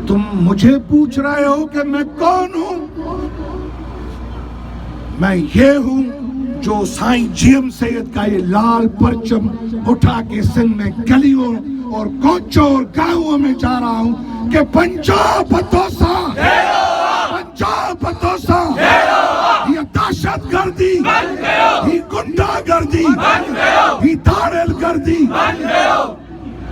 तुम मुझे पूछ रहे हो कि मैं कौन हूं? मैं ये हूं जो साईं जीएम सैयद का ये लाल परचम उठा के सिंध में गलियों और कोचों और गांवों में जा रहा हूं कि पंजाब बतौसा, पंजाब बतौसा, ये दहशतगर्दी, ये गुंडागर्दी, ये धाड़ेलगर्दी,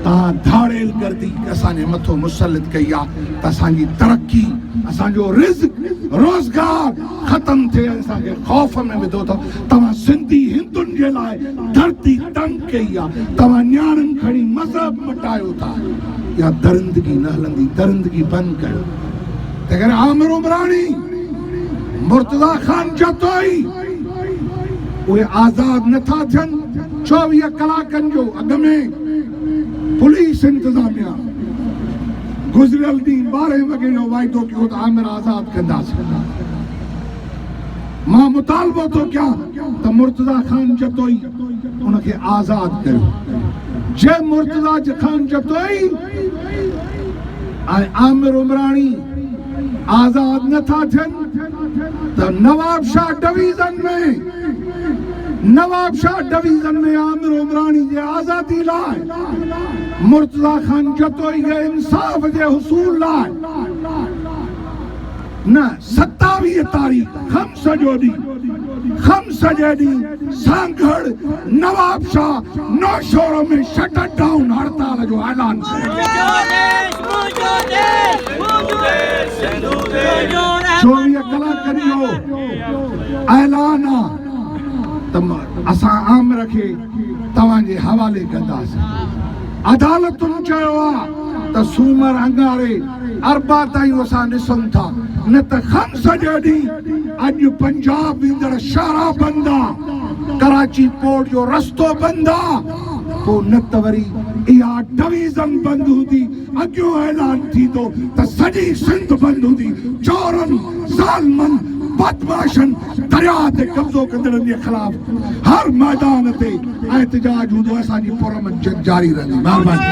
धाड़ेल गर्दी असांजे मथो मुसलत कई आहे त असांजी तरक्की, असांजो रिज़्क, रोज़गार ख़त्म थिए, असांखे ख़ौफ़ में विधो अथव। तव्हां सिंधी हिंदुनि जे लाइ धरती तंग कई आहे, तव्हां न्याणियुनि खणी मज़हब मटायो था। या दरिंदगी न हलंदी, दरिंदगी बंदि कयो। तंहिं करे आमिर उमराणी, मुर्तज़ा ख़ान जतोई उहे आज़ाद नथा थियनि। 24 कलाकनि जो अॻ में पुलिस इंतजामिया गुज़रियल ॾींहुं 12 वॻे जो वाइदो कयो त आमिर आज़ाद कंदासीं। मां मुतालबो थो कयां त मुर्तज़ा ख़ान जतोई उनखे आज़ाद कयो। जे मुर्तज़ा ख़ान जतोई ऐं आमिर उमराणी आज़ाद नथा थियनि त नवाब शाह डिवीज़न में आमिर उमराणी जे आज़ादी लाइ, मुर्तज़ा ख़ान जतोई जे इंसाफ़ जे हुसूल लाइ न 27 तारीख़ ख़म्स जो ॾींहुं सांगड़ नवाब शाह नौशहर में शट डाउन हड़ताल जो ऐलान कयो। 24 कलाकनि जो ऐलान आहे त असां आमिर खे तव्हांजे हवाले कंदासीं। अदालतुनि चयो आहे त सूमर अंगारे अरबा ताईं असां ॾिसूं था, न त ख़म्स जे ॾींहुं अॼु पंजाब वेंदड़ शाहरा बंदि आहे, कराची पोर्ट जो रस्तो बंदि आहे, पोइ न त वरी इहा डिवीज़न बंदि हूंदी। अॻियो ऐलान थींदो त सॼी सिंध बंदि हूंदी। चोरनि, ज़ालिमनि, बदमाशनि, दरिया ते कब्ज़ो कंदड़नि जे ख़िलाफ़ हर मैदान ते एहतजाज हूंदो। असांजी पुरअमन जंग जारी रहंदी। महिरबानी।